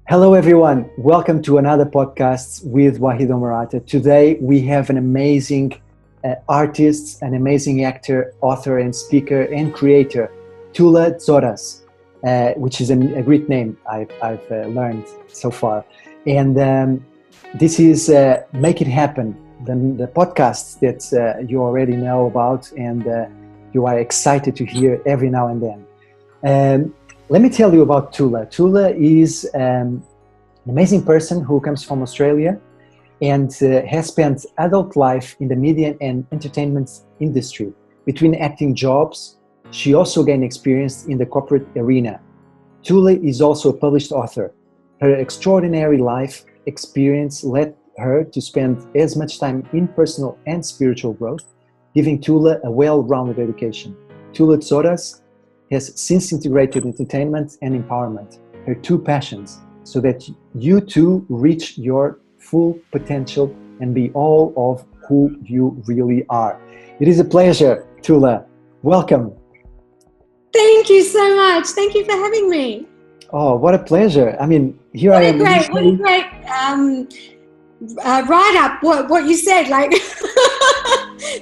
Hello, everyone. Welcome to another podcast with Wahido Morata. Today, we have an amazing artist, an amazing actor, author, and speaker and creator, Tula Tzoras, which is a Greek name I've learned so far. And this is Make It Happen, the podcast that you already know about and you are excited to hear every now and then. Let me tell you about Tula. Tula is an amazing person who comes from Australia and has spent adult life in the media and entertainment industry. Between acting jobs, she also gained experience in the corporate arena. Tula is also a published author. Her extraordinary life experience led her to spend as much time in personal and spiritual growth, giving Tula a well-rounded education. Tula Tzoras has since integrated entertainment and empowerment, her two passions, so that you too reach your full potential and be all of who you really are. It is a pleasure, Tula. Welcome. Thank you so much. Thank you for having me. Oh, what a pleasure. I mean, here What I am. What a great write-up, what you said. Like,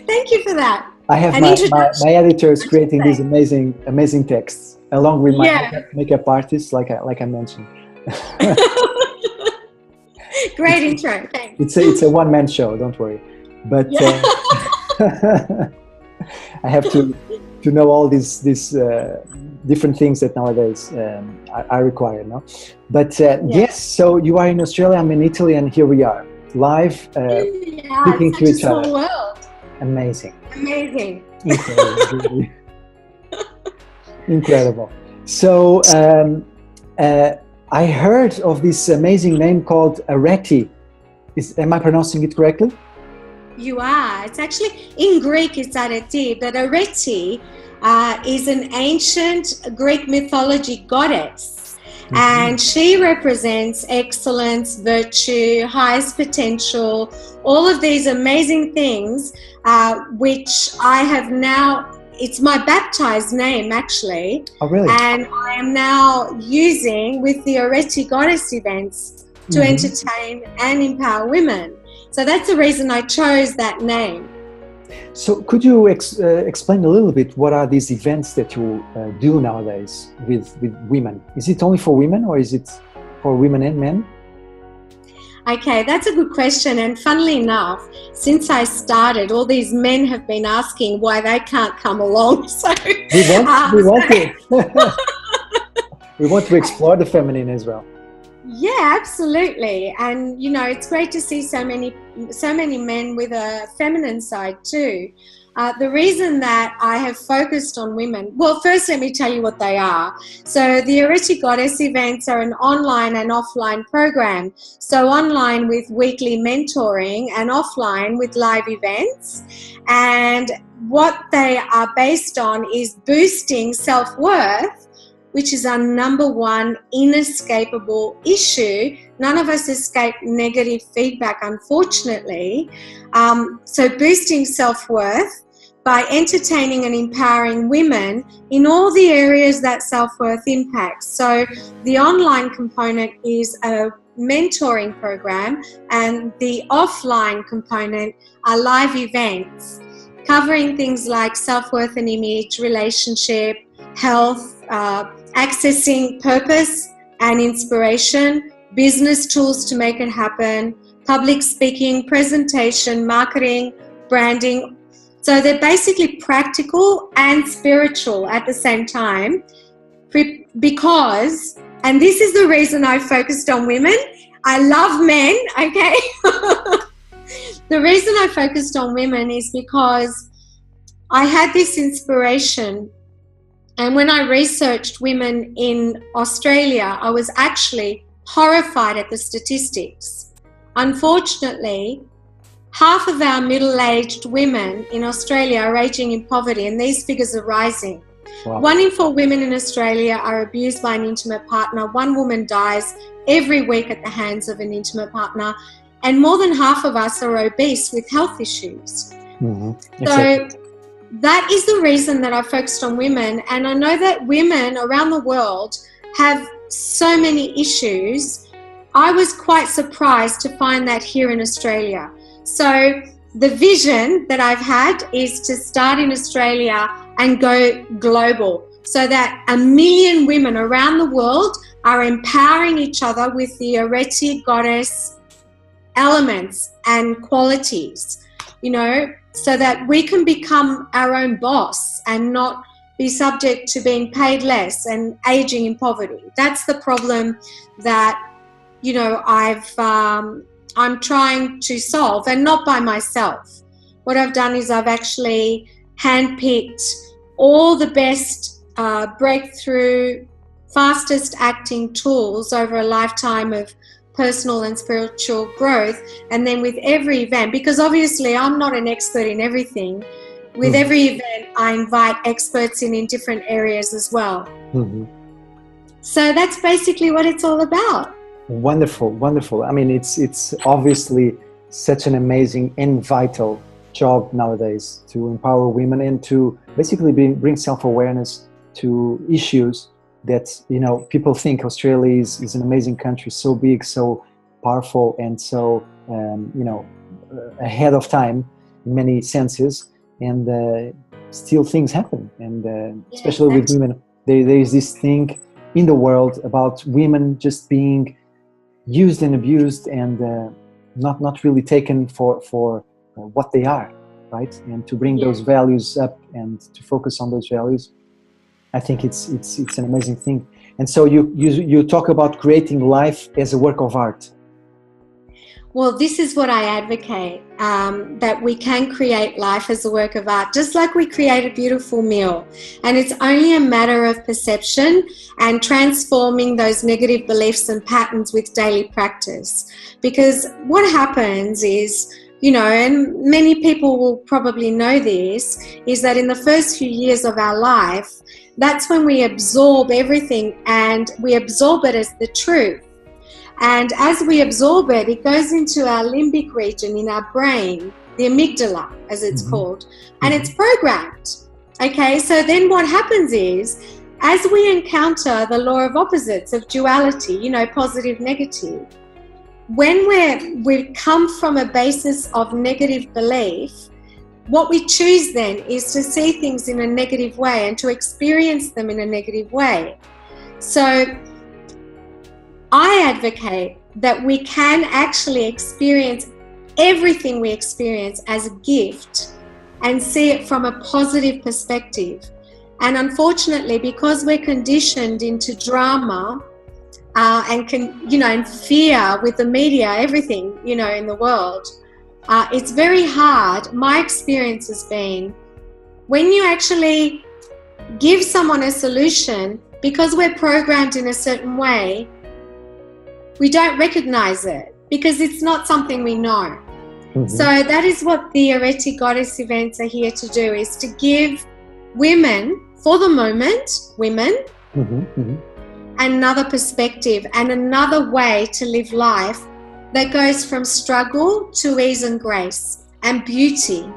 thank you for that. I have my editors creating these amazing texts along with my makeup artist, like I mentioned. Great intro. Thanks. It's a one-man show. Don't worry, but I have to know all these different things that nowadays I require. No, but yes. So you are in Australia. I'm in Italy, and here we are live speaking to each other. World. Amazing. Incredible. Incredible. So I heard of this amazing name called Arete. Am I pronouncing it correctly? You are. It's actually, in Greek it's Arete, but Arete is an ancient Greek mythology goddess. Mm-hmm. And she represents excellence, virtue, highest potential, all of these amazing things, which I have now, it's my baptized name actually. Oh, really? And I am now using with the Arete Goddess events to entertain and empower women. So that's the reason I chose that name. So could you explain a little bit what are these events that you do nowadays with women? Is it only for women or is it for women and men? Okay, that's a good question. And funnily enough, since I started, all these men have been asking why they can't come along. So we want to explore the feminine as well. Yeah, absolutely. And you know, it's great to see so many men with a feminine side too. The reason that I have focused on women, well, first let me tell you what they are. So the Arete Goddess events are an online and offline program. So online with weekly mentoring and offline with live events. And what they are based on is boosting self-worth, which is our number one inescapable issue. None of us escape negative feedback, unfortunately. So boosting self-worth by entertaining and empowering women in all the areas that self-worth impacts. So the online component is a mentoring program, and the offline component are live events covering things like self-worth and image, relationship, health, accessing purpose and inspiration, business tools to make it happen, public speaking, presentation, marketing, branding. So they're basically practical and spiritual at the same time, because, and this is the reason I focused on women. I love men, okay? The reason I focused on women is because I had this inspiration. And when I researched women in Australia, I was actually horrified at the statistics. Unfortunately, half of our middle-aged women in Australia are aging in poverty, and these figures are rising. Wow. 1 in 4 women in Australia are abused by an intimate partner. 1 woman dies every week at the hands of an intimate partner. And more than half of us are obese with health issues. Exactly. So that is the reason that I focused on women. And I know that women around the world have so many issues I was quite surprised to find that here in Australia. So the vision that I've had is to start in Australia and go global, so that 1 million women around the world are empowering each other with the Arete goddess elements and qualities, so that we can become our own boss and not be subject to being paid less and aging in poverty. That's the problem that I'm trying to solve, and not by myself. What I've done is I've actually handpicked all the best breakthrough, fastest acting tools over a lifetime of personal and spiritual growth. And then with every event, because obviously I'm not an expert in everything, with every event I invite experts in different areas as well. So that's basically what it's all about. Wonderful, wonderful. I mean, it's obviously such an amazing and vital job nowadays to empower women and to basically bring self-awareness to issues that, people think Australia is an amazing country, so big, so powerful, and so, ahead of time in many senses, and still things happen. And especially with women, there is this thing in the world about women just being used and abused and not really taken for what they are, right? And to bring those values up and to focus on those values, I think it's an amazing thing. And so you talk about creating life as a work of art. Well, this is what I advocate, that we can create life as a work of art, just like we create a beautiful meal. And it's only a matter of perception and transforming those negative beliefs and patterns with daily practice. Because what happens is, and many people will probably know this, is that in the first few years of our life, that's when we absorb everything and we absorb it as the truth. And as we absorb it, it goes into our limbic region in our brain, the amygdala, as it's called, and it's programmed. Okay, so then what happens is, as we encounter the law of opposites, of duality, positive, negative, when we come from a basis of negative belief, what we choose then is to see things in a negative way and to experience them in a negative way. So I advocate that we can actually experience everything we experience as a gift and see it from a positive perspective. And unfortunately, because we're conditioned into drama and fear with the media, everything, in the world, it's very hard. My experience has been, when you actually give someone a solution, because we're programmed in a certain way, we don't recognize it because it's not something we know. So that is what the Arete Goddess events are here to do, is to give women, for the moment, another perspective and another way to live life that goes from struggle to ease and grace and beauty.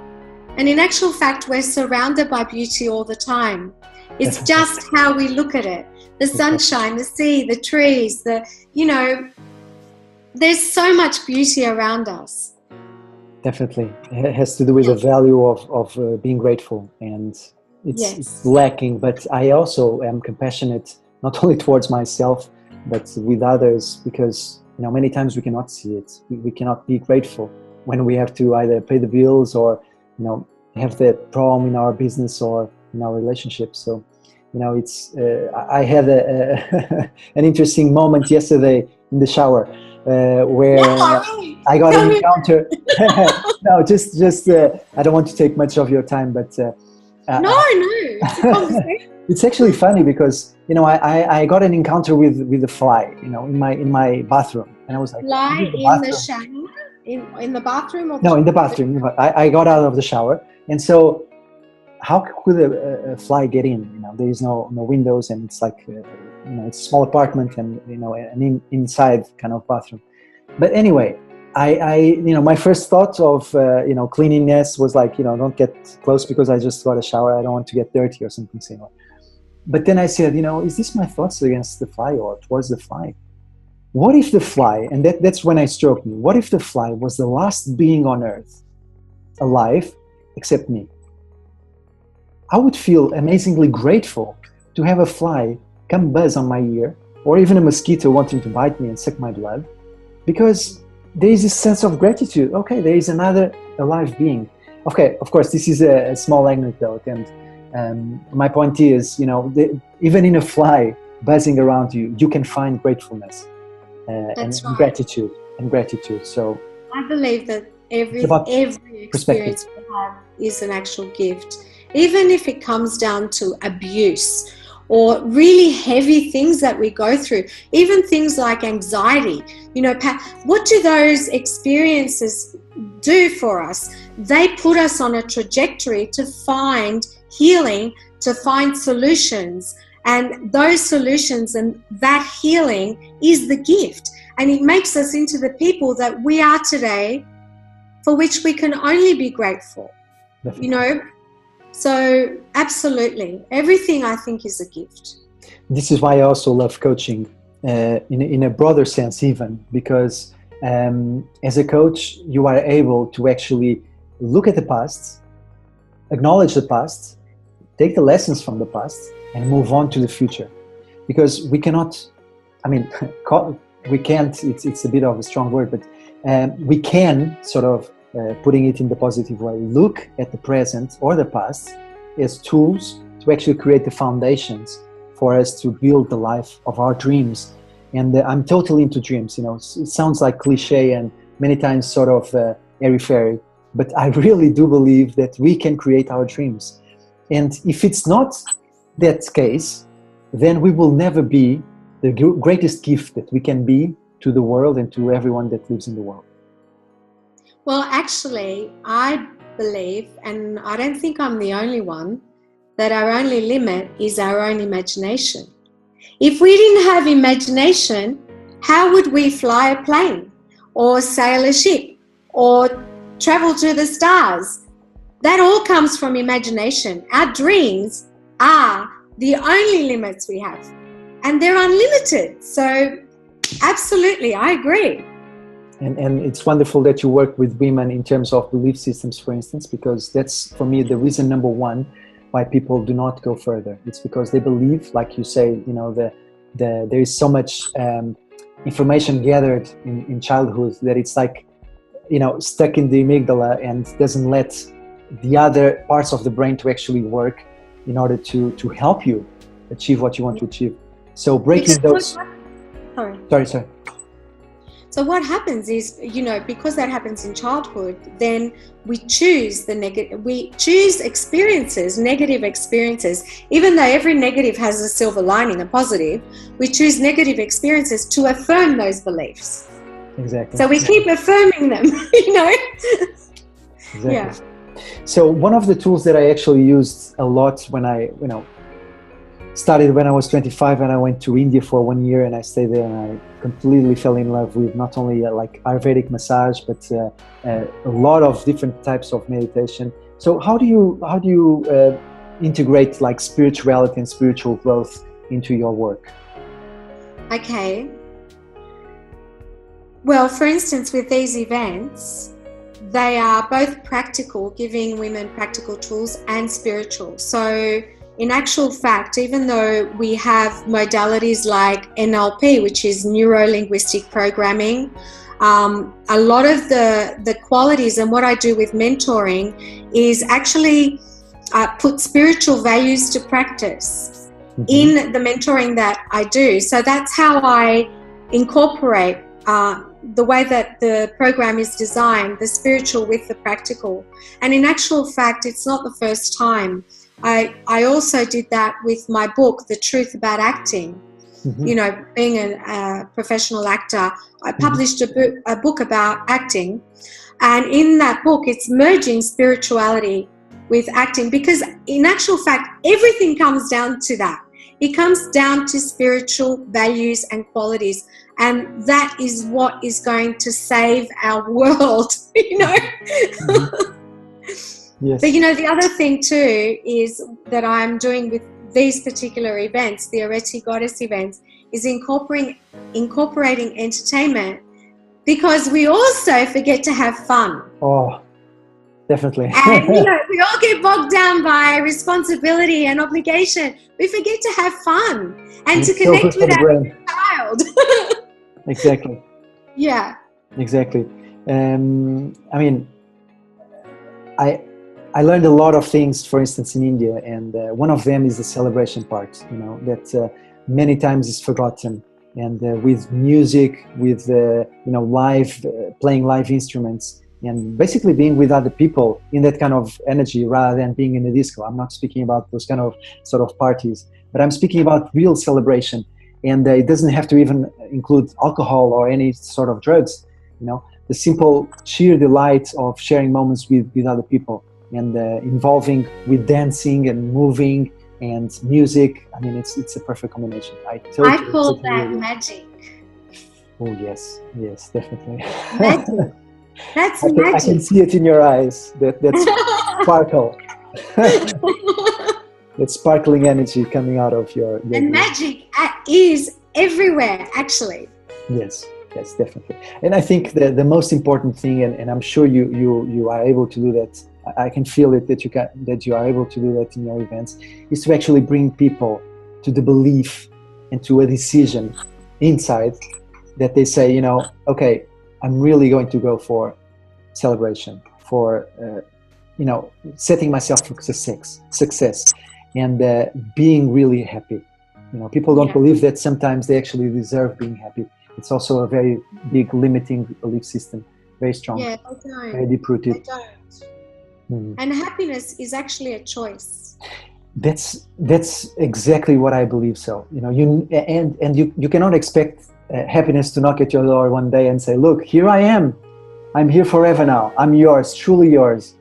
And in actual fact, we're surrounded by beauty all the time. It's just how we look at it. The sunshine, the sea, the trees, there's so much beauty around us. Definitely. It has to do with the value of being grateful, and it's lacking. But I also am compassionate, not only towards myself, but with others, because many times we cannot see it. We cannot be grateful when we have to either pay the bills or have that problem in our business or in our relationship. So it's I had an interesting moment yesterday in the shower where I got an encounter. No, just I don't want to take much of your time, but no, it's a conversation. It's actually funny because I got an encounter with a fly, in my bathroom, and I was like, fly in the shower, in the bathroom, or no, in the bathroom. I got out of the shower, and so how could a fly get in? There is no windows, and it's like it's a small apartment, and an inside kind of bathroom. But anyway, I my first thought of cleanliness was like, don't get close because I just got a shower. I don't want to get dirty or something similar. But then I said, is this my thoughts against the fly or towards the fly? what if the fly, and that's when I stroked me, what if the fly was the last being on earth alive except me? I would feel amazingly grateful to have a fly come buzz on my ear, or even a mosquito wanting to bite me and suck my blood, because there is this sense of gratitude. Okay, there is another alive being. Okay, of course, this is a small anecdote, and my point is, even in a fly buzzing around you, you can find gratefulness and right. gratitude. So I believe that every experience we have is an actual gift, even if it comes down to abuse or really heavy things that we go through, even things like anxiety. What do those experiences do for us? They put us on a trajectory to find healing, to find solutions, and those solutions and that healing is the gift, and it makes us into the people that we are today, for which we can only be grateful. Definitely. So absolutely, everything I think is a gift. This is why I also love coaching in a broader sense, even because as a coach, you are able to actually look at the past, acknowledge the past, take the lessons from the past, and move on to the future. Because we cannot, we can't, it's a bit of a strong word, but we can sort of, putting it in the positive way, look at the present or the past as tools to actually create the foundations for us to build the life of our dreams. And I'm totally into dreams. It sounds like cliche and many times sort of airy-fairy, but I really do believe that we can create our dreams. And if it's not that case, then we will never be the greatest gift that we can be to the world and to everyone that lives in the world. Well, actually, I believe, and I don't think I'm the only one, that our only limit is our own imagination. If we didn't have imagination, how would we fly a plane or sail a ship or travel to the stars? That all comes from imagination. Our dreams are the only limits we have, and they're unlimited. So absolutely, I agree. And it's wonderful that you work with women in terms of belief systems, for instance, because that's, for me, the reason number one why people do not go further. It's because they believe, like you say, there is so much information gathered in childhood that it's like, stuck in the amygdala and doesn't let the other parts of the brain to actually work in order to help you achieve what you want to achieve. So breaking those... Sorry. So what happens is, because that happens in childhood, then we choose experiences, negative experiences. Even though every negative has a silver lining, a positive, we choose negative experiences to affirm those beliefs. Exactly. So we keep affirming them, Exactly. Yeah. So one of the tools that I actually used a lot when I, started when I was 25 and I went to India for 1 year and I stayed there and I completely fell in love with not only like Ayurvedic massage, but a lot of different types of meditation. So how do you integrate like spirituality and spiritual growth into your work? Okay. Well, for instance, with these events, they are both practical, giving women practical tools, and spiritual. So in actual fact, even though we have modalities like NLP, which is neuro-linguistic programming, a lot of the qualities and what I do with mentoring is actually put spiritual values to practice in the mentoring that I do. So that's how I incorporate the way that the program is designed, the spiritual with the practical. And in actual fact, it's not the first time. I also did that with my book, The Truth About Acting. Being a professional actor, I published a book about acting. And in that book, it's merging spirituality with acting, because in actual fact, everything comes down to that. It comes down to spiritual values and qualities. And that is what is going to save our world, Yes. But the other thing too is that I'm doing with these particular events, the Areti Goddess events, is incorporating entertainment, because we also forget to have fun. Oh, definitely. And we all get bogged down by responsibility and obligation. We forget to have fun and to connect with our child. Exactly. Yeah. Exactly. I learned a lot of things, for instance, in India, and one of them is the celebration part, that many times is forgotten. And with music, with playing live instruments, and basically being with other people in that kind of energy rather than being in a disco. I'm not speaking about those kind of sort of parties, but I'm speaking about real celebration. And it doesn't have to even include alcohol or any sort of drugs. The simple sheer delight of sharing moments with other people, and involving with dancing and moving and music. I mean, it's a perfect combination. I call that magic. Oh yes, definitely. Magic. That's magic. I can see it in your eyes. That sparkle. That sparkling energy coming out of your and magic is everywhere, actually. Yes, definitely. And I think the most important thing, and I'm sure you are able to do that. I can feel it that you are able to do that in your events, is to actually bring people to the belief and to a decision inside that they say, okay, I'm really going to go for celebration, for setting myself for success, and being really happy. People don't believe that sometimes they actually deserve being happy. It's also a very big limiting belief system, very strong, very deep-rooted. They don't. And happiness is actually a choice. That's exactly what I believe. So you cannot expect happiness to knock at your door one day and say, "Look, here I am. I'm here forever now. I'm yours, truly yours."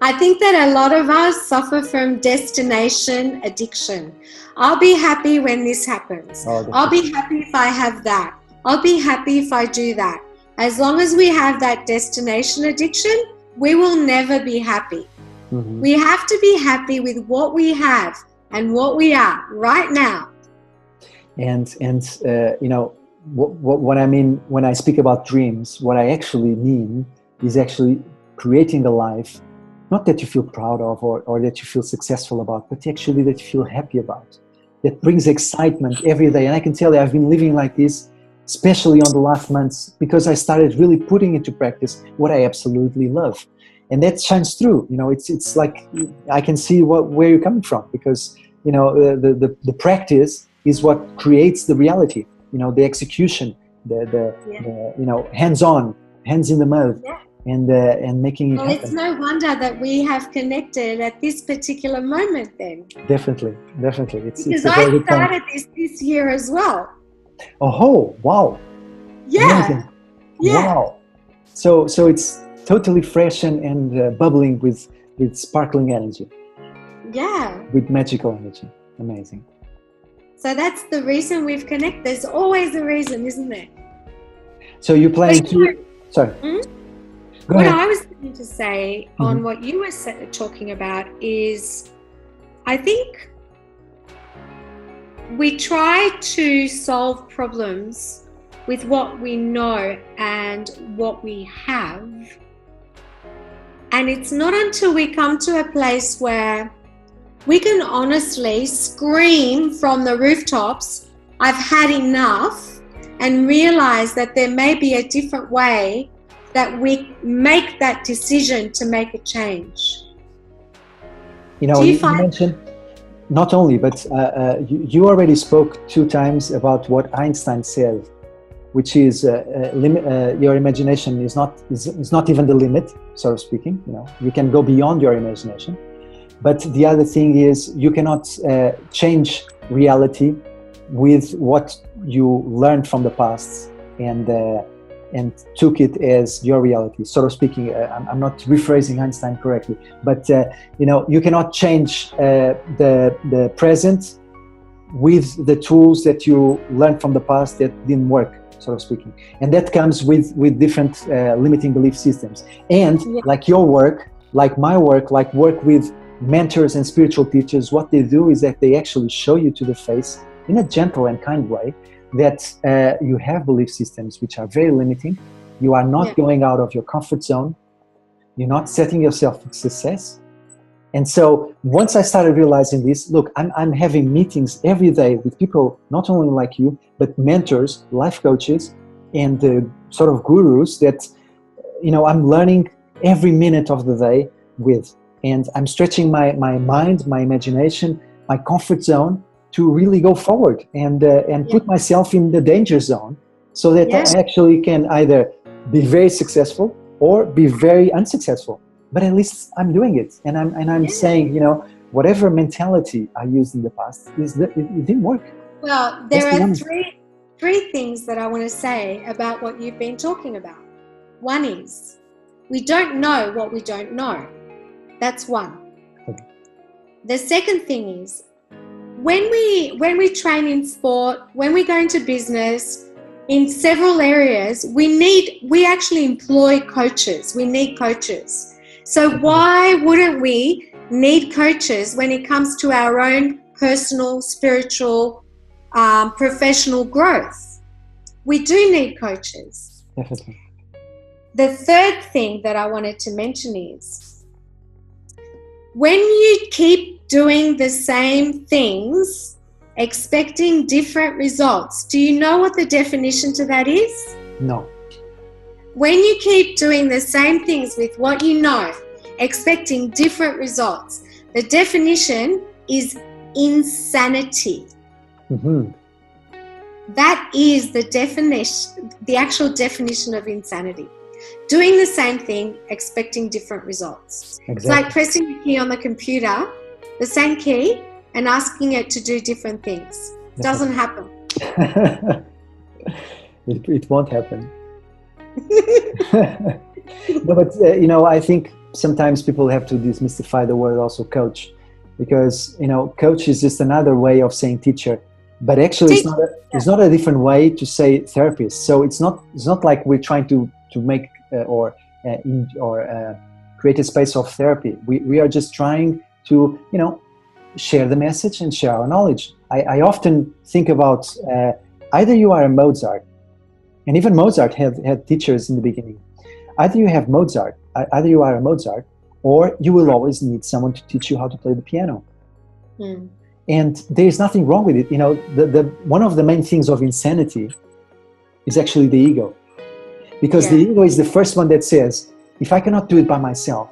I think that a lot of us suffer from destination addiction. I'll be happy when this happens. I'll be happy if I have that. I'll be happy if I do that. As long as we have that destination addiction, we will never be happy. Mm-hmm. We have to be happy with what we have and what we are right now. And what I mean when I speak about dreams, what I actually mean is actually creating a life, not that you feel proud of or that you feel successful about, but actually that you feel happy about, that brings excitement every day. And I can tell you, I've been living like this, especially on the last months, because I started really putting into practice what I absolutely love. And that shines through. It's like I can see where you're coming from, because the practice is what creates the reality. The execution, the hands-on, hands in the mud, and making it happen. It's no wonder that we have connected at this particular moment. Then definitely, because I started this year as well. Oh, wow. Yeah. Amazing. Yeah. Wow. So it's totally fresh and bubbling with sparkling energy. Yeah. With magical energy. Amazing. So that's the reason we've connected. There's always a reason, isn't there? So you're planning to... Sorry. Go ahead. What I was going to say on what you were talking about is, I think we try to solve problems with what we know and what we have. And it's not until we come to a place where we can honestly scream from the rooftops, "I've had enough," and realize that there may be a different way that we make that decision to make a change. You mentioned, not only, but you already spoke 2 times about what Einstein said, which is your imagination is not even the limit, so speaking. You can go beyond your imagination. But the other thing is, you cannot change reality with what you learned from the past and took it as your reality, so speaking. I'm not rephrasing Einstein correctly, but you cannot change the present with the tools that you learned from the past that didn't work, so speaking. And that comes with different limiting belief systems. And like your work, like my work, like work with mentors and spiritual teachers, what they do is that they actually show you to the face in a gentle and kind way, that you have belief systems which are very limiting. You are not going out of your comfort zone. You're not setting yourself for success. And so once I started realizing this, look, I'm having meetings every day with people, not only like you, but mentors, life coaches, and sort of gurus that, I'm learning every minute of the day with. And I'm stretching my mind, my imagination, my comfort zone to really go forward and put myself in the danger zone so that I actually can either be very successful or be very unsuccessful. But at least I'm doing it, and I'm saying, whatever mentality I used in the past it didn't work. Well, there are three things that I want to say about what you've been talking about. One is, we don't know what we don't know. That's one. Okay. The second thing is, when we train in sport, when we go into business, in several areas, we actually employ coaches. We need coaches. So why wouldn't we need coaches when it comes to our own personal, spiritual, professional growth? We do need coaches. Definitely. The third thing that I wanted to mention is, when you keep doing the same things, expecting different results, do you know what the definition to that is? No. When you keep doing the same things with what you know, expecting different results, the definition is insanity. Mm-hmm. That is the definition, the actual definition of insanity. Doing the same thing, expecting different results. Exactly. It's like pressing the key on the computer, the same key, and asking it to do different things. It doesn't happen. It won't happen. No, but I think sometimes people have to demystify the word also coach, because coach is just another way of saying teacher, but actually it's not a different way to say therapist. So it's not like we're trying to make or create a space of therapy. We are just trying to share the message and share our knowledge. I often think about either you are a Mozart. And even Mozart had teachers in the beginning. Either you have Mozart, either you are a Mozart, or you will always need someone to teach you how to play the piano. Mm. And there is nothing wrong with it. The one of the main things of insanity is actually the ego. Because the ego is the first one that says, if I cannot do it by myself,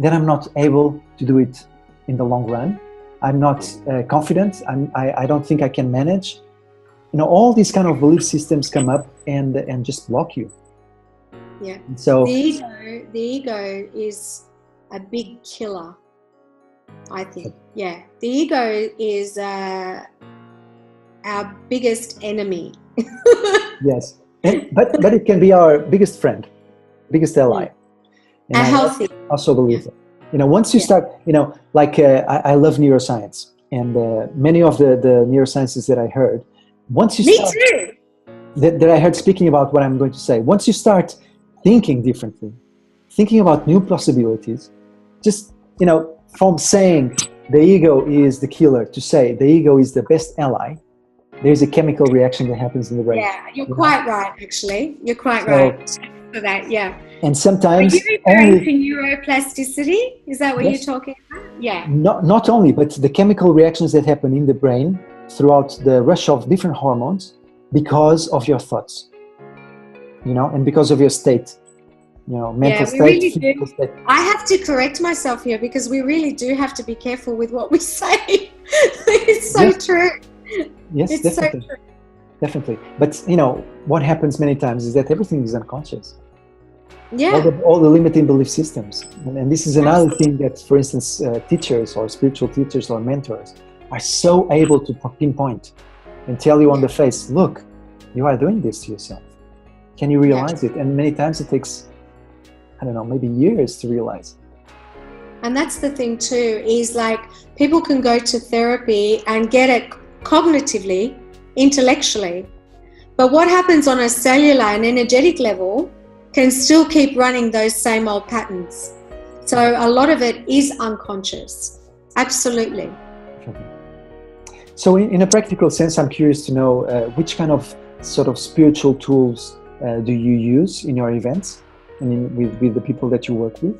then I'm not able to do it in the long run. I'm not confident. I don't think I can manage. All these kind of belief systems come up and just block you. Yeah. So the ego is a big killer, I think. Yeah. The ego is our biggest enemy. Yes. But it can be our biggest friend, biggest ally. And a healthy. I also believe that. Once you start, I love neuroscience, and many of the neurosciences that I heard, once you start, too. That I heard speaking about what I'm going to say, once you start thinking differently, thinking about new possibilities, just, from saying the ego is the killer to say the ego is the best ally, there's a chemical reaction that happens in the brain. Yeah, you're quite right, actually. You're quite right for that, yeah. And sometimes... Are you referring to neuroplasticity? Is that what you're talking about? Yeah. Not only, but the chemical reactions that happen in the brain throughout the rush of different hormones because of your thoughts, and because of your state, mental state, really physical do. state. I have to correct myself here because we really do have to be careful with what we say. It's so true. Yes, it's definitely. So true. Definitely. But, what happens many times is that everything is unconscious. Yeah. All the limiting belief systems. And this is another thing that, for instance, teachers or spiritual teachers or mentors are so able to pinpoint and tell you on the face, look, you are doing this to yourself. Can you realize it? And many times it takes, maybe years to realize. And that's the thing too, is like people can go to therapy and get it cognitively, intellectually. But what happens on a cellular and energetic level can still keep running those same old patterns. So a lot of it is unconscious. Absolutely. So in a practical sense, I'm curious to know which kind of sort of spiritual tools do you use in your events and with the people that you work with?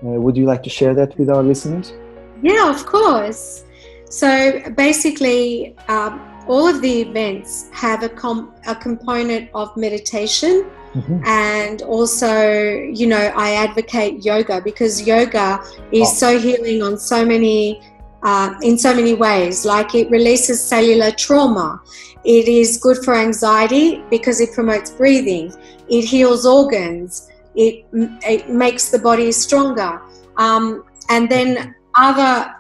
Would you like to share that with our listeners? Yeah, of course. So basically, all of the events have a component of meditation. Mm-hmm. And also, I advocate yoga because yoga is so healing on so many in so many ways. Like, it releases cellular trauma. It is good for anxiety because it promotes breathing. It heals organs. It makes the body stronger. And then other,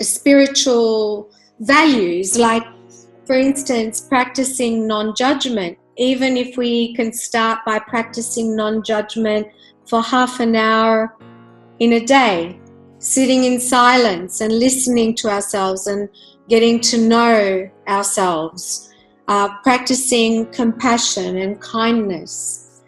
spiritual values, like, for instance, practicing non-judgment. Even if we can start by practicing non-judgment for half an hour in a day, sitting in silence and listening to ourselves and getting to know ourselves, practicing compassion and kindness,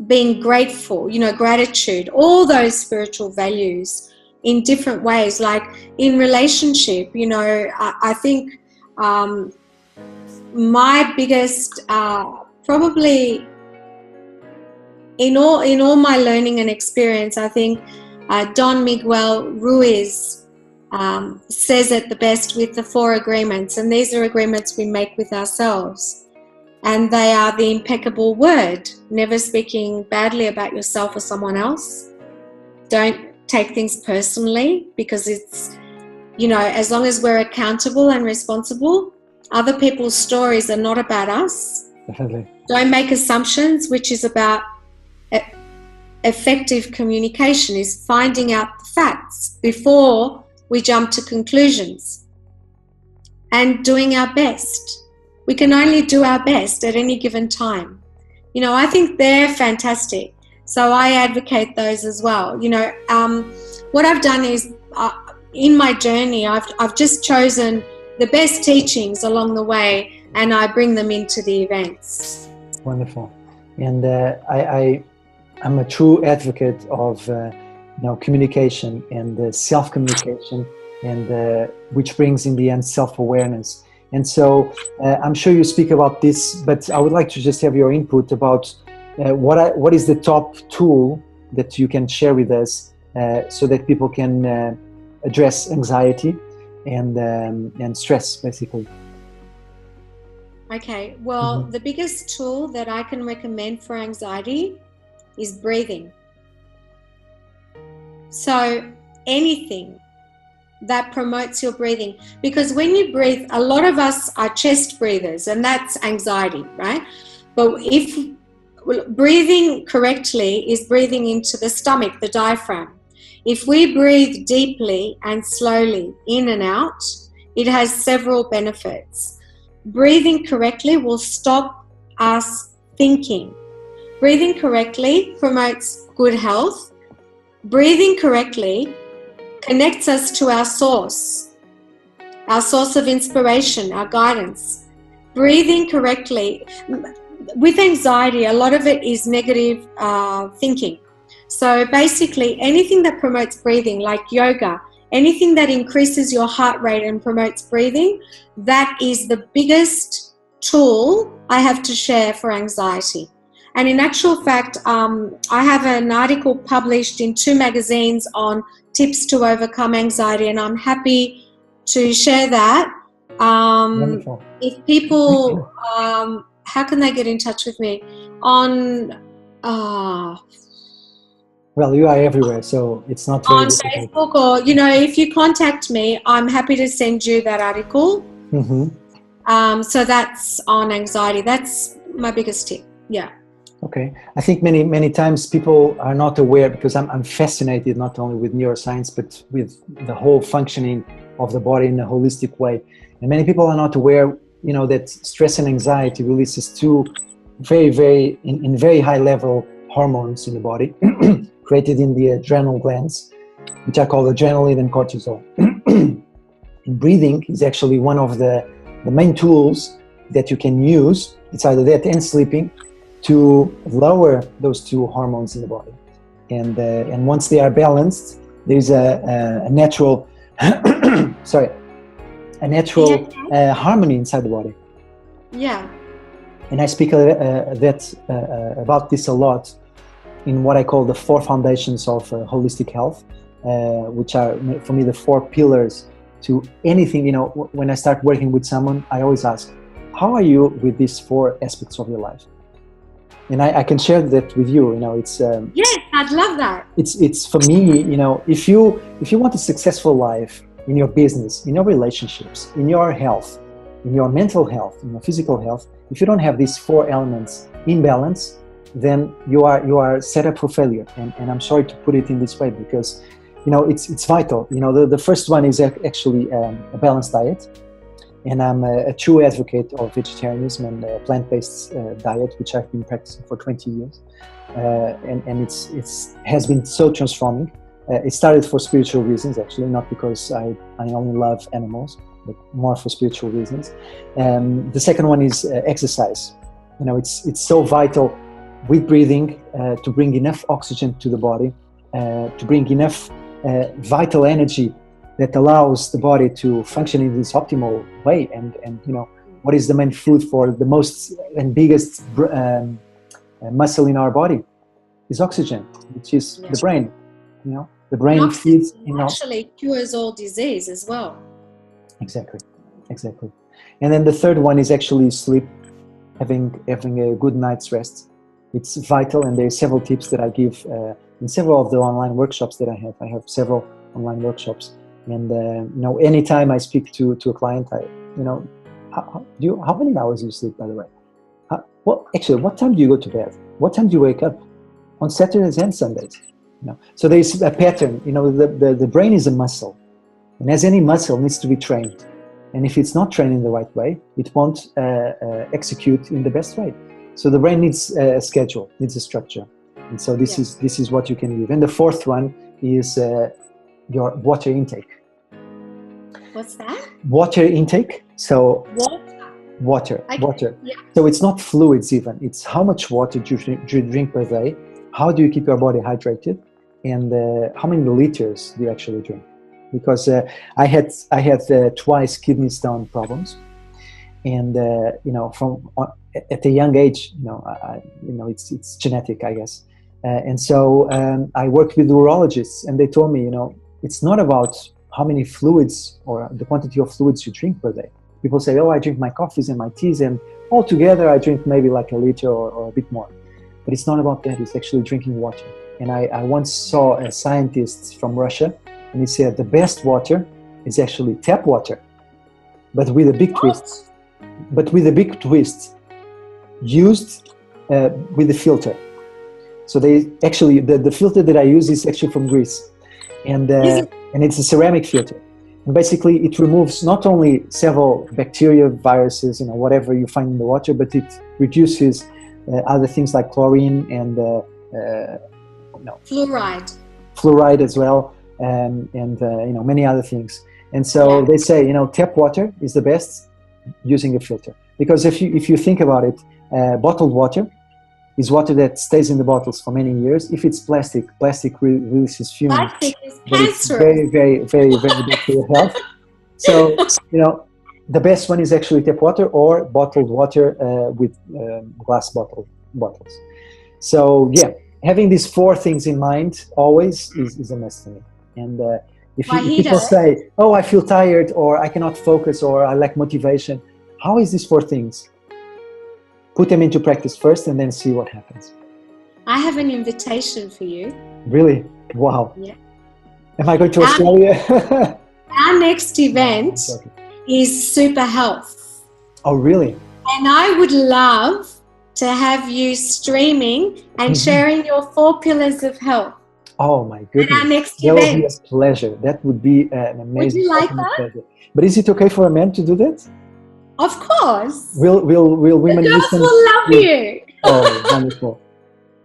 being grateful, gratitude, all those spiritual values in different ways. Like in relationship, I think my biggest, probably in all my learning and experience, I think Don Miguel Ruiz says it the best with the 4 agreements, and these are agreements we make with ourselves, and they are the impeccable word: never speaking badly about yourself or someone else. Don't take things personally, because it's, as long as we're accountable and responsible, other people's stories are not about us. Definitely. Don't make assumptions, which is about effective communication, is finding out the facts before we jump to conclusions, and doing our best. We can only do our best at any given time. I think they're fantastic. So I advocate those as well. What I've done is, in my journey, I've just chosen the best teachings along the way, and I bring them into the events. Wonderful. And I'm a true advocate of communication and self-communication, and which brings in the end self-awareness. And so I'm sure you speak about this, but I would like to just have your input about what is the top tool that you can share with us so that people can address anxiety and stress, basically. Okay, well, the biggest tool that I can recommend for anxiety is breathing. So anything that promotes your breathing, because when you breathe, a lot of us are chest breathers, and that's anxiety, right? But if breathing correctly is breathing into the stomach, the diaphragm. If we breathe deeply and slowly in and out, it has several benefits. Breathing correctly will stop us thinking. Breathing correctly promotes good health. Breathing correctly connects us to our source of inspiration, our guidance. Breathing correctly, with anxiety, a lot of it is negative thinking. So basically, anything that promotes breathing, like yoga, anything that increases your heart rate and promotes breathing, that is the biggest tool I have to share for anxiety. And in actual fact, I have an article published in 2 magazines on tips to overcome anxiety, and I'm happy to share that. Wonderful. If people, how can they get in touch with me? On well, you are everywhere, so it's not very difficult. Facebook, or if you contact me, I'm happy to send you that article. So that's on anxiety. That's my biggest tip. Yeah. Okay. I think many times people are not aware, because I'm fascinated not only with neuroscience but with the whole functioning of the body in a holistic way. And many people are not aware, that stress and anxiety releases 2 very in very high level hormones in the body created in the adrenal glands, which are called adrenaline and cortisol. And breathing is actually one of the main tools that you can use. It's either that and sleeping, to lower those 2 hormones in the body. And once they are balanced, there's a natural sorry, a natural harmony inside the body. Yeah. And I speak about this a lot in what I call the 4 foundations of holistic health, which are, for me, the 4 pillars to anything. You know, when I start working with someone, I always ask, how are you with these 4 aspects of your life? And I can share that with you. You know, it's yes, I'd love that. It's for me. You know, if you want a successful life in your business, in your relationships, in your health, in your mental health, in your physical health, if you don't have these 4 elements in balance, then you are set up for failure. And I'm sorry to put it in this way, because, you know, it's vital. You know, the first one is actually a balanced diet. And I'm a true advocate of vegetarianism and plant-based diet, which I've been practicing for 20 years. And it's has been so transforming. It started for spiritual reasons, actually, not because I only love animals, but more for spiritual reasons. The second one is exercise. You know, it's so vital with breathing to bring enough oxygen to the body, to bring enough vital energy that allows the body to function in this optimal way. And you know, what is the main food for the most and biggest muscle in our body? Is oxygen, which is the brain. You know, the brain feeds. You know, actually cures all disease as well. Exactly. And then the third one is actually sleep, having a good night's rest. It's vital, and there are several tips that I give in several of the online workshops that I have. I have several online workshops, and you know, anytime I speak to a client, you know, how many hours do you sleep, by the way? What time do you go to bed? What time do you wake up on Saturdays and Sundays? You know, so there's a pattern. You know, the brain is a muscle, and as any muscle, needs to be trained. And if it's not trained in the right way, it won't execute in the best way. So the brain needs a schedule, needs a structure. And so this is what you can give. And the fourth one is your water intake. What's that? Water intake. So water. Yeah. So it's not fluids even. It's how much water do you drink per day? How do you keep your body hydrated? And how many liters do you actually drink? Because I had twice kidney stone problems, and you know, at a young age, you know, it's genetic, I guess. And so I worked with urologists, and they told me, you know, it's not about how many fluids or the quantity of fluids you drink per day. People say, oh, I drink my coffees and my teas, and altogether I drink maybe like a liter or a bit more. But it's not about that. It's actually drinking water. And I once saw a scientist from Russia, and he said the best water is actually tap water, but with a big twist. Used with a filter. So they actually, the filter that I use is actually from Greece, and it's a ceramic filter. And basically, it removes not only several bacteria, viruses, you know, whatever you find in the water, but it reduces other things like chlorine and fluoride as well, and you know, many other things. And so they say, you know, tap water is the best using a filter, because if you think about it, bottled water is water that stays in the bottles for many years. If it's plastic releases fumes. Plastic is But it's cancerous. very, very, very, very good for your health. So, you know, the best one is actually tap water or bottled water with glass bottles. So, yeah, having these four things in mind always is a must to me. And if people say, oh, I feel tired, or I cannot focus, or I lack motivation, how is these four things? Put them into practice first and then see what happens. I have an invitation for you. Really? Wow. Yeah. Am I going to Australia? Our next event is Super Health. Oh, really? And I would love to have you streaming and sharing your 4 pillars of health. Oh, my goodness. At our next that event. Would be a pleasure. That would be an amazing. Would you like that? Pleasure. But is it okay for a man to do that? Of course. Will women listen? The girls will love you. Oh, wonderful.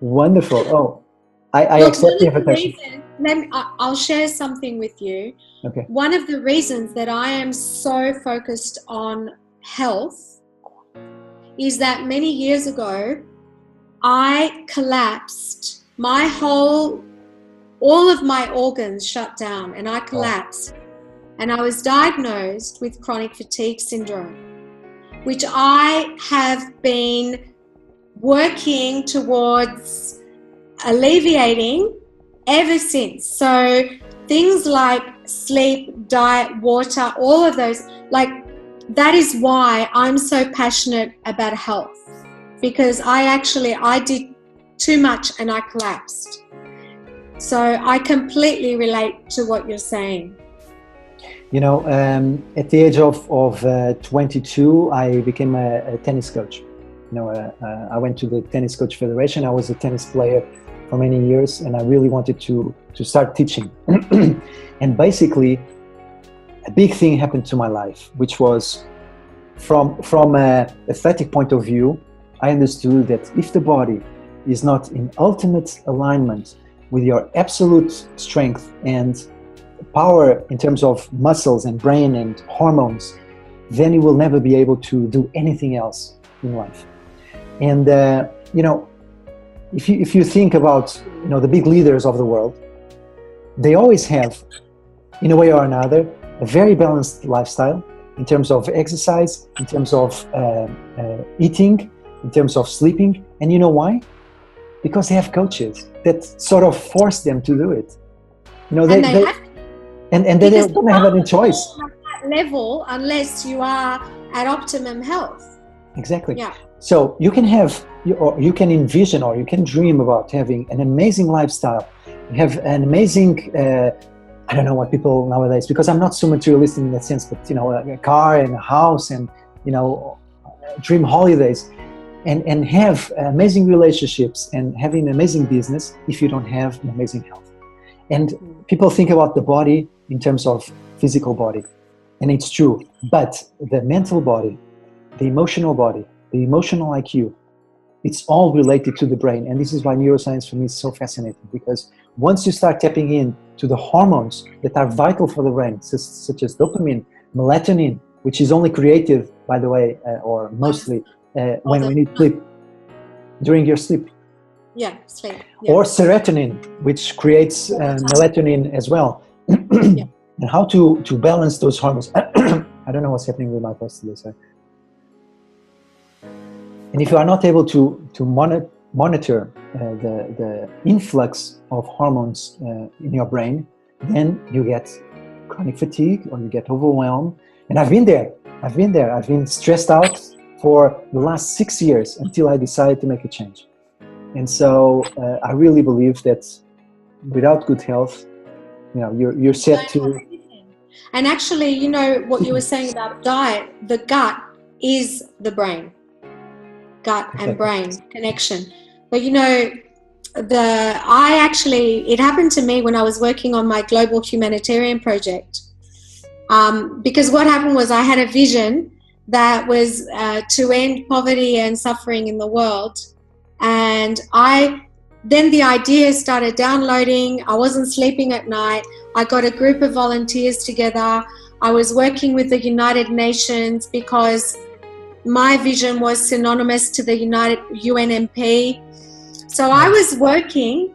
Wonderful. Oh, I accept the invitation. I'll share something with you. Okay. One of the reasons that I am so focused on health is that many years ago, I collapsed. All of my organs shut down and I collapsed. and I was diagnosed with chronic fatigue syndrome, which I have been working towards alleviating ever since. So things like sleep, diet, water, all of those, like that is why I'm so passionate about health, because I did too much and I collapsed. So I completely relate to what you're saying. You know, at the age of 22, I became a tennis coach. You know, I went to the Tennis Coach Federation. I was a tennis player for many years, and I really wanted to start teaching. And basically, a big thing happened to my life, which was from an athletic point of view. I understood that if the body is not in ultimate alignment with your absolute strength and power in terms of muscles and brain and hormones, then you will never be able to do anything else in life. And you know, if you think about, you know, the big leaders of the world, they always have, in a way or another, a very balanced lifestyle in terms of exercise, in terms of eating, in terms of sleeping. And you know why? Because they have coaches that sort of force them to do it. You know, they don't have any choice. At that level, unless you are at optimum health. Exactly. Yeah. So you can have, or you can envision, or you can dream about having an amazing lifestyle, have an amazing, I don't know what people nowadays, because I'm not so materialistic in that sense, but, you know, a car and a house and, you know, dream holidays, and have amazing relationships and having an amazing business if you don't have an amazing health. And people think about the body in terms of physical body, and it's true, but the mental body, the emotional body, the emotional IQ, it's all related to the brain. And this is why neuroscience for me is so fascinating, because once you start tapping in to the hormones that are vital for the brain, such as dopamine, melatonin, which is only created, by the way, or mostly when you sleep, during your sleep. Yeah, sleep. Yeah. Or serotonin, which creates melatonin as well. Yeah. And how to balance those hormones. I don't know what's happening with my voice today, sorry. And if you are not able to monitor the influx of hormones in your brain, then you get chronic fatigue or you get overwhelmed. And I've been there. I've been stressed out for the last 6 years until I decided to make a change. And so I really believe that without good health, you know, you're set to. And actually, you know, what you were saying about diet, the gut is the brain. Gut and brain connection. But you know, it happened to me when I was working on my global humanitarian project. Because what happened was I had a vision that was to end poverty and suffering in the world. And then the ideas started downloading. I wasn't sleeping at night. I got a group of volunteers together. I was working with the United Nations because my vision was synonymous to the UNMP. So I was working,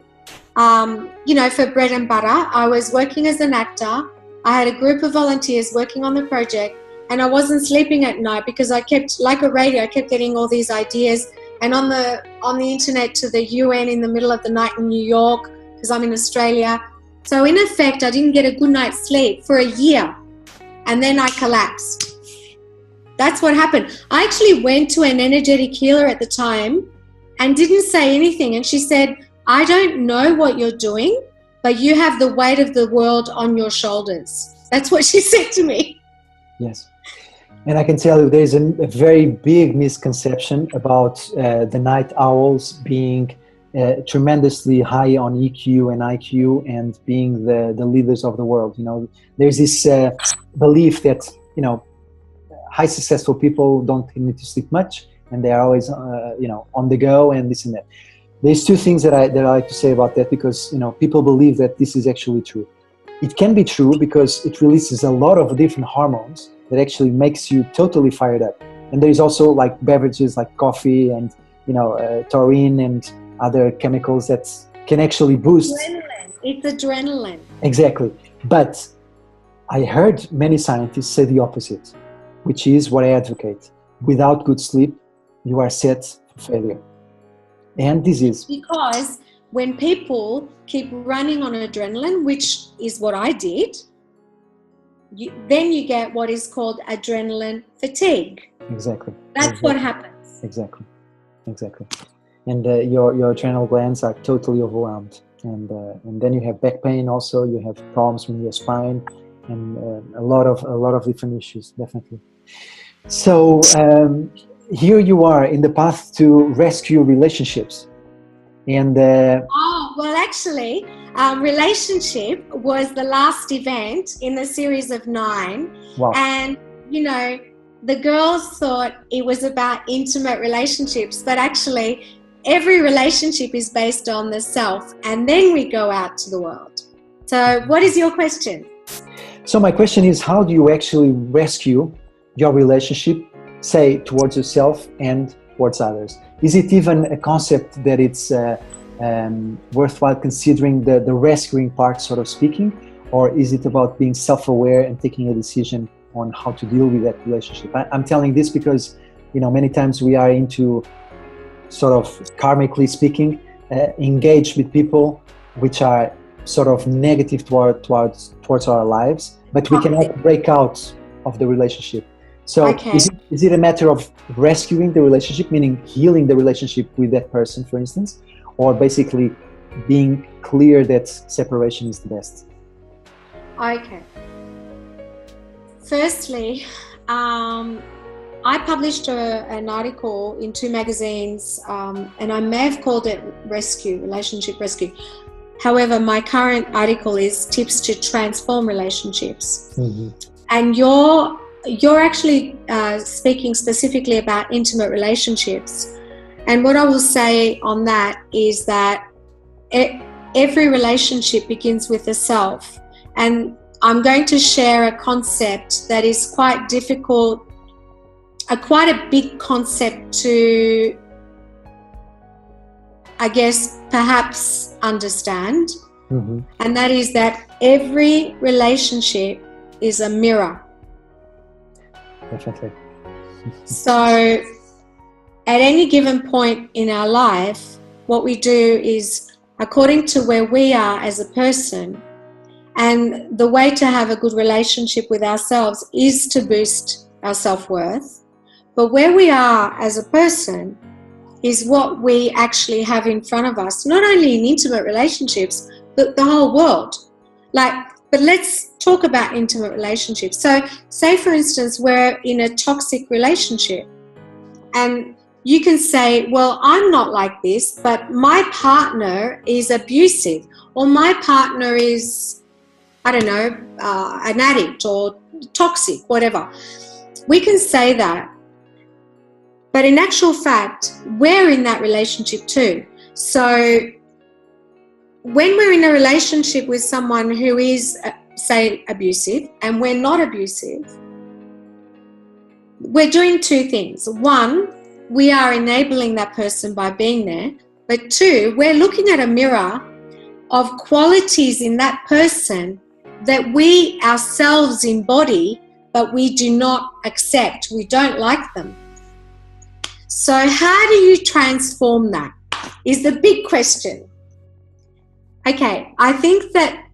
you know, for bread and butter. I was working as an actor. I had a group of volunteers working on the project, and I wasn't sleeping at night because I kept, like a radio, I kept getting all these ideas. And on the internet to the UN in the middle of the night in New York, because I'm in Australia. So in effect, I didn't get a good night's sleep for a year, and then I collapsed. That's what happened. I actually went to an energetic healer at the time and didn't say anything. And she said, I don't know what you're doing, but you have the weight of the world on your shoulders. That's what she said to me. Yes. And I can tell you there's a very big misconception about the night owls being tremendously high on EQ and IQ and being the leaders of the world. You know, there's this belief that, you know, high successful people don't need to sleep much and they are always, you know, on the go and this and that. There's two things that I like to say about that, because, you know, people believe that this is actually true. It can be true because it releases a lot of different hormones that actually makes you totally fired up. And there's also like beverages like coffee and, you know, taurine and other chemicals that can actually boost. Adrenaline. It's adrenaline. Exactly. But I heard many scientists say the opposite, which is what I advocate. Without good sleep, you are set for failure and disease. Because when people keep running on adrenaline, which is what I did, then you get what is called adrenaline fatigue. Exactly. That's what happens. Exactly. And your adrenal glands are totally overwhelmed. And then you have back pain also, you have problems with your spine, and a lot of different issues, definitely. So here you are in the path to rescue relationships. And actually, relationship was the last event in the series of 9. Wow. And the girls thought it was about intimate relationships, but actually every relationship is based on the self, and then we go out to the world. So what is your question? So my question is, how do you actually rescue your relationship, say, towards yourself and towards others? Is it even a concept that it's worthwhile considering the rescuing part, sort of speaking, or is it about being self-aware and taking a decision on how to deal with that relationship? I'm telling this because, many times we are into, sort of karmically speaking, engaged with people which are sort of negative towards our lives, but we cannot break out of the relationship. So is it a matter of rescuing the relationship, meaning healing the relationship with that person, for instance, or basically being clear that separation is the best? Okay. Firstly, I published an article in 2 magazines, and I may have called it Relationship Rescue. However, my current article is Tips to Transform Relationships. Mm-hmm. And you're actually speaking specifically about intimate relationships. And what I will say on that is that every relationship begins with the self. And I'm going to share a concept that is quite difficult, quite a big concept to, I guess, perhaps understand. Mm-hmm. And that is that every relationship is a mirror. Definitely. So at any given point in our life, what we do is according to where we are as a person, and the way to have a good relationship with ourselves is to boost our self-worth. But where we are as a person is what we actually have in front of us, not only in intimate relationships, but the whole world. But let's talk about intimate relationships. So say, for instance, we're in a toxic relationship, and you can say, well, I'm not like this, but my partner is abusive, or my partner is, I don't know, an addict or toxic, whatever. We can say that. But in actual fact, we're in that relationship too. So when we're in a relationship with someone who is, say, abusive, and we're not abusive, we're doing 2 things. 1, we are enabling that person by being there. But 2, we're looking at a mirror of qualities in that person that we ourselves embody, but we do not accept. We don't like them. So how do you transform that is the big question. Okay, I think that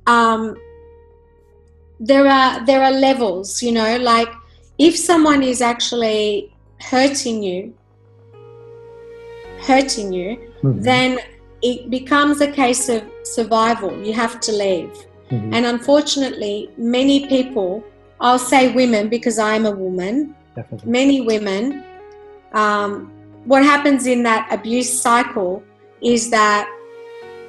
there are levels, like if someone is actually hurting you, mm-hmm. then it becomes a case of survival. You have to leave. Mm-hmm. And unfortunately, many people, I'll say women because I'm a woman, definitely. Many women, what happens in that abuse cycle is that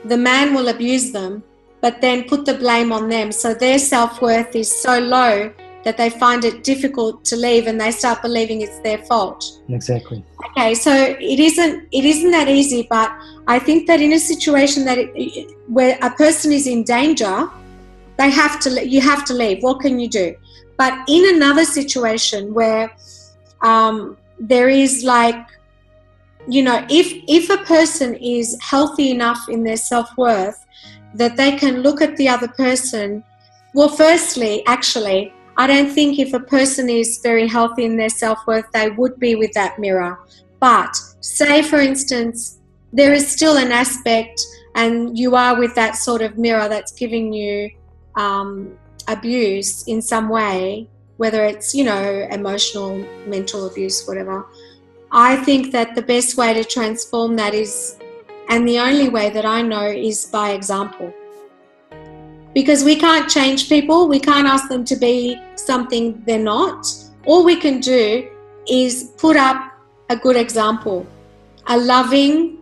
the man will abuse them, but then put the blame on them. So their self-worth is so low that they find it difficult to leave, and they start believing it's their fault. Exactly. Okay, so it isn't that easy, but I think that in a situation that where a person is in danger, you have to leave. What can you do? But in another situation where there is if a person is healthy enough in their self-worth that they can look at the other person Well, firstly, actually, I don't think if a person is very healthy in their self-worth, they would be with that mirror. But say, for instance, there is still an aspect and you are with that sort of mirror that's giving you abuse in some way, whether it's, emotional, mental abuse, whatever. I think that the best way to transform that is, and the only way that I know, is by example. Because we can't change people, we can't ask them to be something they're not. All we can do is put up a good example, a loving,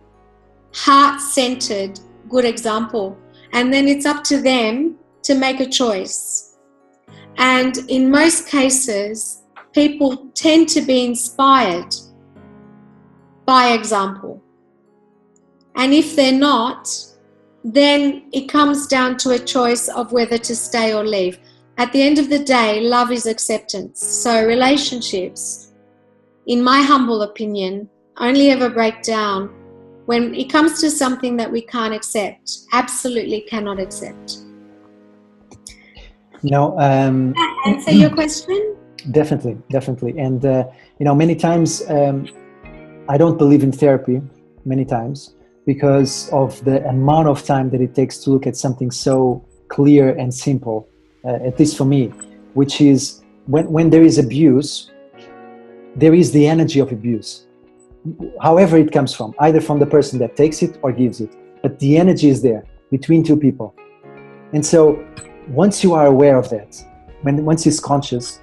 heart-centered, good example. And then it's up to them to make a choice. And in most cases, people tend to be inspired by example. And if they're not, then it comes down to a choice of whether to stay or leave. At the end of the day, love is acceptance. So relationships, in my humble opinion, only ever break down when it comes to something that we can't accept, absolutely cannot accept. Does that answer your question? Definitely. And, many times I don't believe in therapy, many times, because of the amount of time that it takes to look at something so clear and simple, at least for me, which is when there is abuse, there is the energy of abuse, however it comes from, either from the person that takes it or gives it, but the energy is there between two people. And so once you are aware of that, once it's conscious,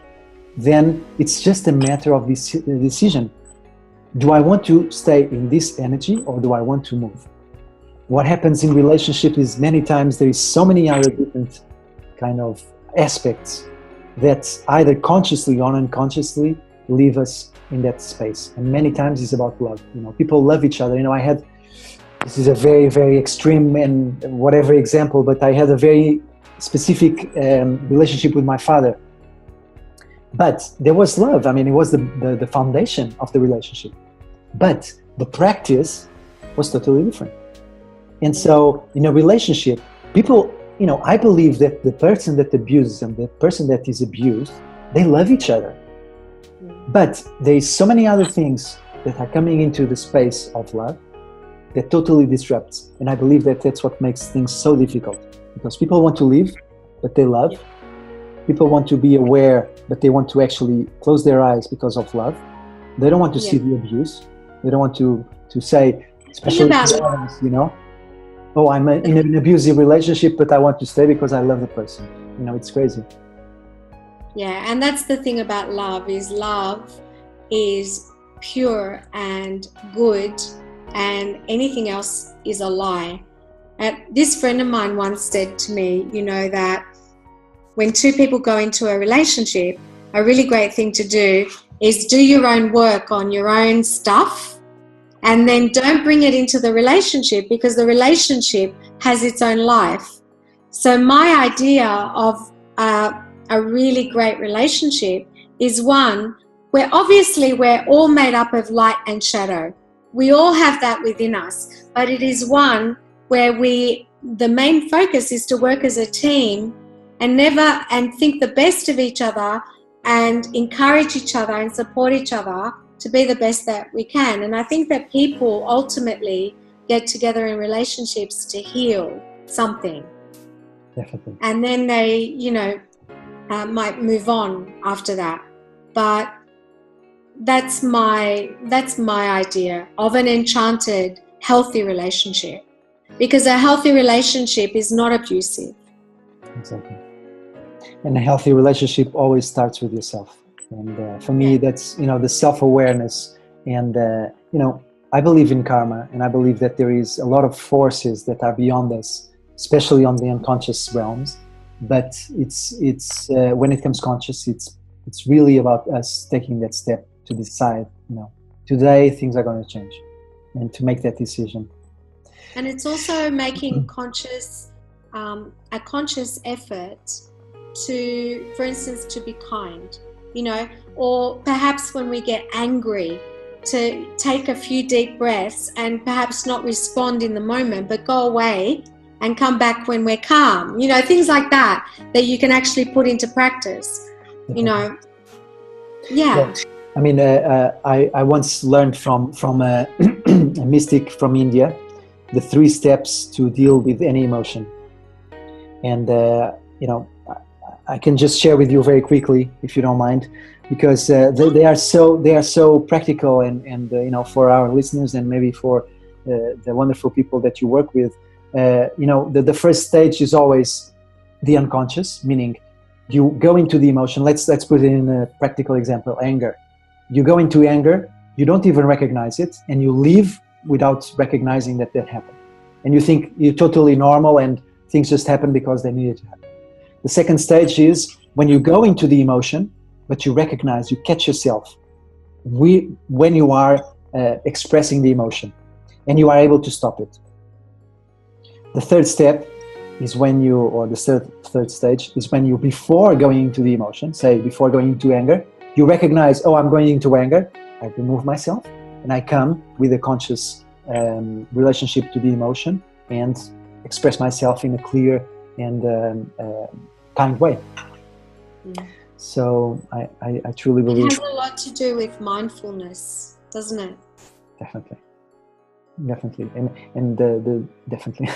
then it's just a matter of this decision. Do I want to stay in this energy or do I want to move? What happens in relationship is many times there is so many other different kind of aspects that either consciously or unconsciously leave us in that space. And many times it's about love. People love each other. This is a very, very extreme and whatever example, but I had a very specific relationship with my father. But there was love. It was the foundation of the relationship. But the practice was totally different. And so in a relationship, people, I believe that the person that abuses and the person that is abused, they love each other. But there is so many other things that are coming into the space of love that totally disrupts. And I believe that that's what makes things so difficult. Because people want to live, but they love. People want to be aware, but they want to actually close their eyes because of love. They don't want to see the abuse. They don't want to say, especially parents, oh, I'm in an abusive relationship, but I want to stay because I love the person. It's crazy. Yeah, and that's the thing about love is pure and good, and anything else is a lie. This friend of mine once said to me, that when two people go into a relationship, a really great thing to do is do your own work on your own stuff, and then don't bring it into the relationship because the relationship has its own life. So my idea of a really great relationship is one where obviously we're all made up of light and shadow. We all have that within us, but it is one where the main focus is to work as a team and think the best of each other and encourage each other and support each other to be the best that we can. And I think that people ultimately get together in relationships to heal something. Definitely. And then they, might move on after that. But that's my idea of an enchanted, healthy relationship. Because a healthy relationship is not abusive. Exactly. And a healthy relationship always starts with yourself. And for me, that's, the self-awareness. And, I believe in karma, and I believe that there is a lot of forces that are beyond us, especially on the unconscious realms. But it's when it comes conscious, it's really about us taking that step to decide, today things are going to change, and to make that decision. And it's also making a conscious effort to, for instance, to be kind, or perhaps when we get angry, to take a few deep breaths and perhaps not respond in the moment, but go away and come back when we're calm. You know, things like that you can actually put into practice. You know, yeah. Well, I mean, I once learned from a, a mystic from India the 3 steps to deal with any emotion, and you know, I can just share with you very quickly, if you don't mind, because they are so practical, and you know, for our listeners and maybe for the wonderful people that you work with, you know, the first stage is always the unconscious, meaning you go into the emotion. Let's put it in a practical example: anger. You go into anger, you don't even recognize it, and you leave without recognizing that happened, and you think you're totally normal and things just happen because they needed to happen. The second stage is when you go into the emotion, but you recognize, you catch yourself when you are expressing the emotion, and you are able to stop it. The third step is when you, or the third stage is when you, before going into the emotion, say before going into anger, you recognize, oh, I'm going into anger, I remove myself, and I come with a conscious relationship to the emotion and express myself in a clear and kind way. Yeah. So I truly believe it has a lot to do with mindfulness, doesn't it? Definitely, and definitely.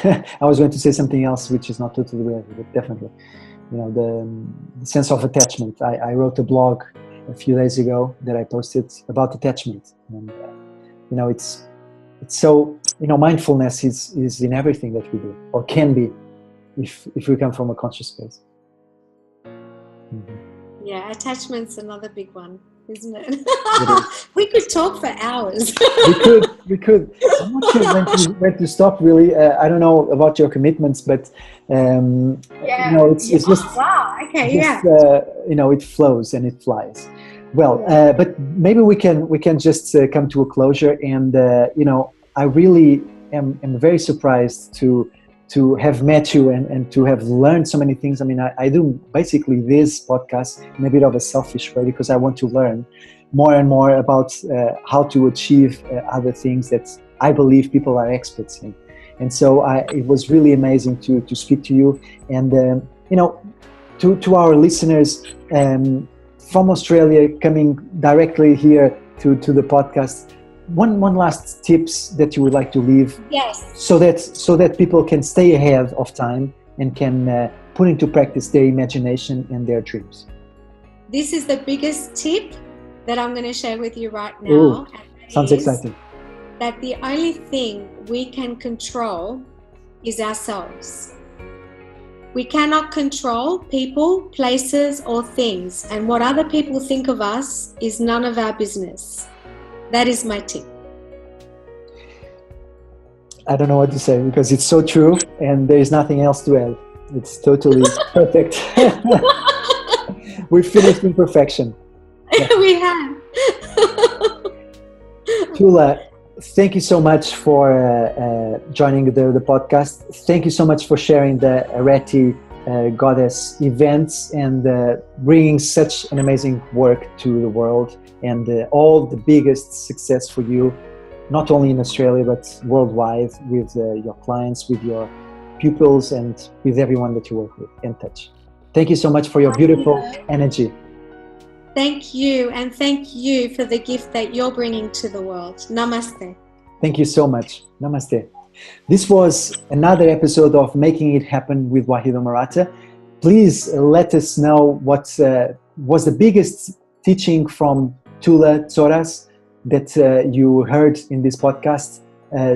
I was going to say something else which is not totally related, but definitely, you know, the sense of attachment. I wrote a blog a few days ago that I posted about attachment, and you know, it's so, you know, mindfulness is in everything that we do, or can be, if we come from a conscious space. Mm-hmm. Yeah, attachment's another big one, isn't it? We could talk for hours. we could. I'm not sure when to stop, really. I don't know about your commitments, but yeah. You know, it's just, wow. Okay, just, yeah. You know, it flows and it flies. Well, but maybe we can just come to a closure, and you know, I really am very surprised to have met you and to have learned so many things. I mean, I do basically this podcast in a bit of a selfish way, because I want to learn more and more about how to achieve other things that I believe people are experts in. And so it was really amazing to speak to you. And you know, to our listeners from Australia coming directly here to the podcast, one last tips that you would like to leave, yes, so that people can stay ahead of time and can put into practice their imagination and their dreams. This is the biggest tip that I'm going to share with you right now. Ooh, sounds exciting. That the only thing we can control is ourselves. We cannot control people, places, or things, and what other people think of us is none of our business. That is my tip. I don't know what to say, because it's so true, and there is nothing else to add. It's totally perfect. We finished in perfection. Yeah. We have. Tula, thank you so much for joining the podcast. Thank you so much for sharing the Arete Goddess events and bringing such an amazing work to the world, and all the biggest success for you, not only in Australia but worldwide, with your clients, with your pupils, and with everyone that you work with and touch. Thank you so much for your beautiful energy. Thank you, and thank you for the gift that you're bringing to the world. Namaste. Thank you so much. Namaste. This was another episode of Making It Happen with Wahido Marata. Please let us know what was the biggest teaching from Tula Tzoras that you heard in this podcast.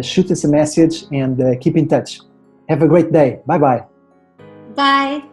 Shoot us a message and keep in touch. Have a great day. Bye-bye. Bye.